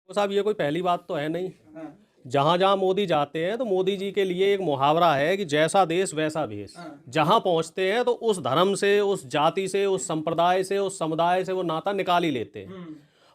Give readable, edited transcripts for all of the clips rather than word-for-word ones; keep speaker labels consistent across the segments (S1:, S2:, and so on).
S1: तो साहब ये कोई पहली बात तो है नहीं।
S2: हाँ,
S1: जहाँ जहाँ मोदी जाते हैं तो मोदी जी के लिए एक मुहावरा है कि जैसा देश वैसा भेष।
S2: हाँ।
S1: जहाँ पहुँचते हैं तो उस धर्म से, उस जाति से, उस संप्रदाय से, उस समुदाय से वो नाता निकाल ही लेते हैं।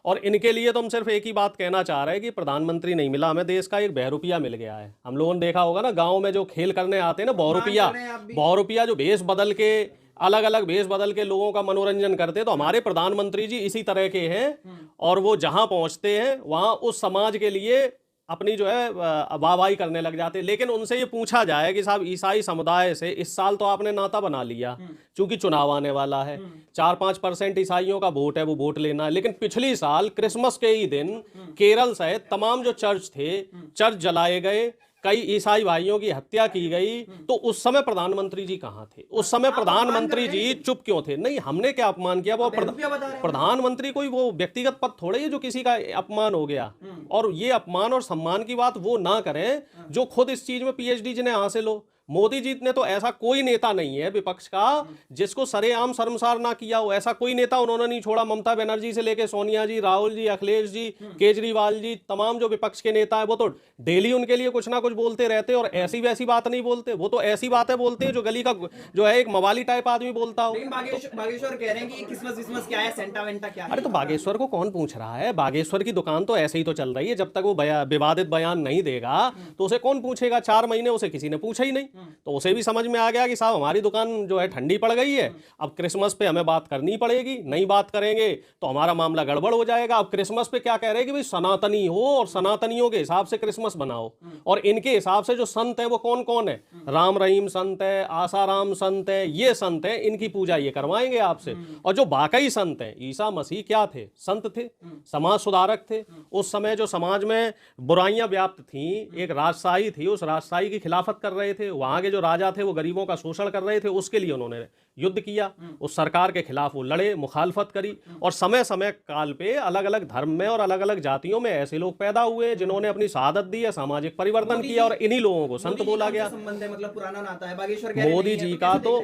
S1: और इनके लिए तो हम सिर्फ एक ही बात कहना चाह रहे हैं कि प्रधानमंत्री नहीं मिला हमें, देश का एक बहरूपिया मिल गया है। हम लोगों ने देखा होगा ना, गाँव में जो खेल करने आते हैं ना, बहुरुपिया,
S2: कर रहे हैं आप भी।
S1: बहुरुपिया जो भेष बदल के, अलग अलग भेष बदल के लोगों का मनोरंजन करते हैं, तो हमारे प्रधानमंत्री जी इसी तरह के हैं। और वो जहां पहुंचते हैं वहां उस समाज के लिए अपनी जो है वाहवाही करने लग जाते हैं। लेकिन उनसे ये पूछा जाए कि साहब ईसाई समुदाय से इस साल तो आपने नाता बना लिया, क्योंकि चुनाव आने वाला है, 4-5% ईसाइयों का वोट है, वो वोट लेना है। लेकिन पिछली साल क्रिसमस के ही दिन केरल सहित तमाम जो चर्च थे, चर्च जलाए गए, कई ईसाई भाइयों की हत्या की गई। तो उस समय प्रधानमंत्री जी कहाँ थे? उस समय प्रधानमंत्री जी चुप क्यों थे? नहीं, हमने क्या अपमान किया? वो प्रधानमंत्री कोई वो व्यक्तिगत पद थोड़े ही जो किसी का अपमान हो गया। और ये अपमान और सम्मान की बात वो ना करें जो खुद इस चीज में पीएचडी जिन्हें हासिल हो। मोदी जी ने तो ऐसा कोई नेता नहीं है विपक्ष का जिसको सरेआम शर्मसार ना किया हो। ऐसा कोई नेता उन्होंने नहीं छोड़ा, ममता बनर्जी से लेके सोनिया जी, राहुल जी, अखिलेश जी, केजरीवाल जी, तमाम जो विपक्ष के नेता है वो तो डेली उनके लिए कुछ ना कुछ बोलते रहते हैं। और ऐसी वैसी बात नहीं बोलते, वो तो ऐसी बातें बोलते हैं जो गली का जो है एक मवाली टाइप आदमी बोलता हो।
S2: लेकिन बागेश्वर कह रहे हैं कि क्रिसमस विसमस क्या है, सेंटा वेंटा क्या है?
S1: अरे तो बागेश्वर को कौन पूछ रहा है? बागेश्वर की दुकान तो ऐसे ही तो चल रही है। जब तक वो विवादित बयान नहीं देगा तो उसे कौन पूछेगा? 4 महीने उसे किसी ने पूछा ही नहीं। तो उसे भी समझ में आ गया कि साहब हमारी दुकान जो है ठंडी पड़ गई है, अब क्रिसमस पे हमें बात करनी पड़ेगी। नहीं बात करेंगे तो हमारा मामला गड़बड़ हो जाएगा। अब क्रिसमस पे क्या कह रहे हैं कि भाई सनातनी हो और सनातनियों के हिसाब से क्रिसमस बनाओ। और इनके हिसाब से जो संत है वो कौन कौन है? राम रहीम संत है, आसाराम संत है, ये संत है, इनकी पूजा ये करवाएंगे आपसे। और जो बाकई संत हैं, ईसा मसीह क्या थे? संत थे, समाज सुधारक थे। उस समय जो समाज में बुराइयां व्याप्त थी, एक राजशाही थी, उस राजशाही की खिलाफत कर रहे थे। वहां के जो राजा थे वो गरीबों का शोषण कर रहे थे, उसके लिए उन्होंने युद्ध किया। उस सरकार के खिलाफ वो लड़े, मुखालफत करी। और समय समय काल पे अलग अलग धर्म में और अलग अलग जातियों में ऐसे लोग पैदा हुए जिन्होंने अपनी शहादत दी है, सामाजिक परिवर्तन किया, और इन्हीं लोगों को संत बोला गया।
S2: संबंध है, मतलब पुराना नाता है। बागेश्वर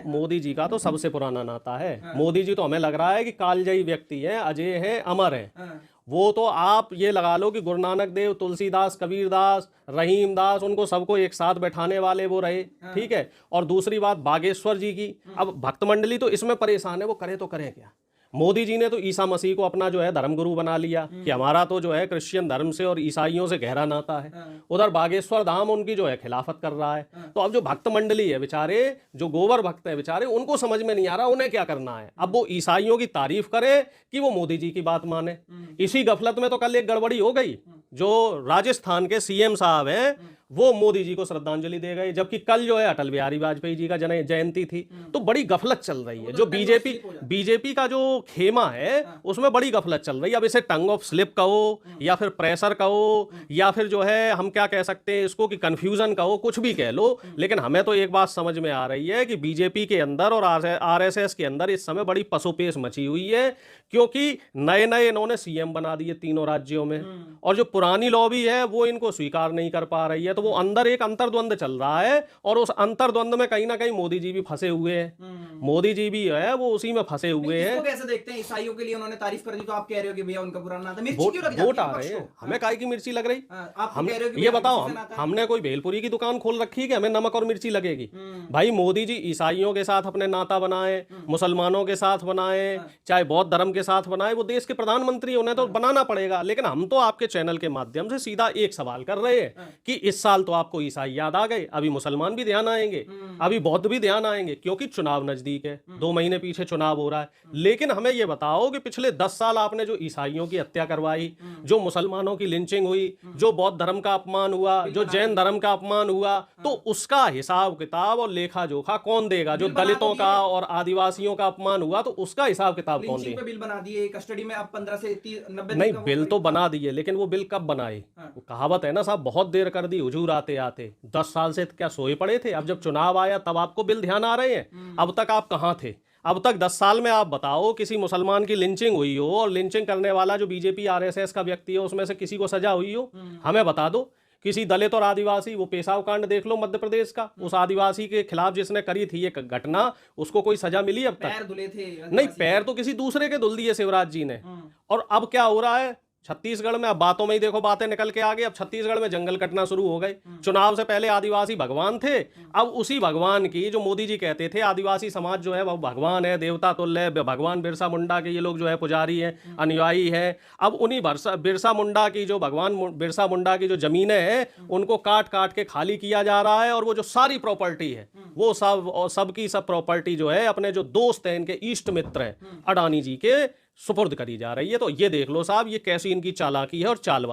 S1: मोदी जी का तो सबसे पुराना नाता है। मोदी जी तो हमें लग रहा है कि कालजयी व्यक्ति है, अजय है, अमर है। वो तो आप ये लगा लो कि गुरु नानक देव, तुलसीदास, कबीरदास, रहीम दास, उनको सबको एक साथ बैठाने वाले वो रहे। ठीक है। और दूसरी बात बागेश्वर जी की, अब भक्त मंडली तो इसमें परेशान है, वो करे तो करें क्या? मोदी जी ने तो ईसा मसीह को अपना जो है धर्मगुरु बना लिया कि हमारा तो जो है क्रिश्चियन धर्म से और ईसाइयों से गहरा नाता है। उधर बागेश्वर धाम उनकी जो है खिलाफत कर रहा है। तो अब जो भक्त मंडली है बेचारे, जो गोवर भक्त है बेचारे, उनको समझ में नहीं आ रहा उन्हें क्या करना है। अब वो ईसाइयों की तारीफ करे कि वो मोदी जी की बात माने। इसी गफलत में तो कल एक गड़बड़ी हो गई। जो राजस्थान के सीएम साहब हैं वो मोदी जी को श्रद्धांजलि दे गए, जबकि कल जो है अटल बिहारी वाजपेयी जी का जयंती थी। तो बड़ी गफलत चल रही है। जो बीजेपी का जो खेमा है उसमें बड़ी गफलत चल रही है। अब इसे टंग ऑफ स्लिप कहो या फिर प्रेशर कहो या फिर जो है हम क्या कह सकते हैं इसको कि कंफ्यूजन कहो, कुछ भी कह लो। लेकिन हमें तो एक बात समझ में आ रही है कि बीजेपी के अंदर और आरएसएस के अंदर इस समय बड़ी पसोपेश मची हुई है, क्योंकि नए नए इन्होंने सीएम बना दिए तीनों राज्यों में, और जो पुरानी लॉबी है वो इनको स्वीकार नहीं कर पा रही है। तो वो अंदर एक अंतर्द्वंद चल रहा है, और उस अंतर्द्वंद में कहीं ना कहीं मोदी जी भी फंसे हुए हैं। मोदी जी भी है वो उसी में फंसे हुए हैं।
S2: कैसे देखते हैं? ईसाइयों के लिए उन्होंने तारीफ कर दी, तो आप कह रहे हो कि भैया उनका पुराना नाता।
S1: वोट आ रहे हैं, हमें काहे की मिर्ची लग रही?
S2: हम
S1: ये बताओ, हमने कोई भेलपुरी की दुकान खोल रखी है कि हमें नमक और मिर्ची लगेगी? भाई मोदी जी ईसाइयों के साथ अपने नाता बनाए, मुसलमानों के साथ बनाए, चाहे बौद्ध धर्म के साथ बनाए, वो देश के प्रधानमंत्री उन्हें तो बनाना पड़ेगा। लेकिन हम तो आपके चैनल के माध्यम से सीधा एक सवाल कर रहे हैं कि इस साल तो आपको ईसाई याद आ गए, अभी मुसलमान भी ध्यान आएंगे, अभी बौद्ध भी ध्यान आएंगे, क्योंकि चुनाव नजदीक है, 2 महीने पीछे चुनाव हो रहा है। लेकिन हमें यह बताओ कि पिछले 10 साल आपने जो ईसाइयों की हत्या करवाई, जो मुसलमानों की लिंचिंग हुई, जो बौद्ध धर्म का अपमान हुआ, जो जैन धर्म का अपमान हुआ, तो उसका हिसाब किताब और लेखा जोखा कौन देगा? जो दलितों का और आदिवासियों का अपमान हुआ तो उसका हिसाब किताब कौन देगा?
S2: बिल बना दिए कस्टडी में, अब 15 से 90
S1: नहीं, बिल तो बना दिए, लेकिन वो बिल कब बनाए? कहावत है ना साहब, बहुत देर कर दी हुजूर आते आते। 10 साल से क्या सोए पड़े थे? अब जब चुनाव आया तब आपको बिल ध्यान आ रहे हैं। अब तक आप कहां थे? अब तक 10 साल में आप बताओ किसी मुसलमान की लिंचिंग हुई हो, और लिंचिंग करने वाला जो बीजेपी आरएसएस का व्यक्ति है उसमें से किसी को सजा हुई हो? हमें बता दो। किसी दलित और आदिवासी, वो पेशाव कांड देख लो मध्य प्रदेश का, उस आदिवासी के खिलाफ जिसने करी थी एक घटना, उसको कोई सजा मिली अब तक?
S2: पैर धुले थे?
S1: नहीं, पैर तो किसी दूसरे के धुल दिए शिवराज जी ने। और अब क्या हो रहा है? छत्तीसगढ़ में अब बातों में ही देखो बातें निकल के आ गई। अब छत्तीसगढ़ में जंगल कटना शुरू हो गए। चुनाव से पहले आदिवासी भगवान थे, अब उसी भगवान की, जो मोदी जी कहते थे आदिवासी समाज जो है वो भगवान है, देवता तुल्य है, भगवान बिरसा मुंडा के ये लोग जो है पुजारी हैं, अनुयायी हैं। अब उन्हीं बिरसा मुंडा की जो भगवान बिरसा मुंडा की जो जमीनें हैं उनको काट काट के खाली किया जा रहा है, और वो जो सारी प्रॉपर्टी है वो सब की सब प्रॉपर्टी जो है अपने जो दोस्त हैं, इनके इष्ट मित्र हैं, अडानी जी के सुपुर्द करी जा रही है। तो ये देख लो साहब, ये कैसी इनकी चालाकी है और चालबाजी।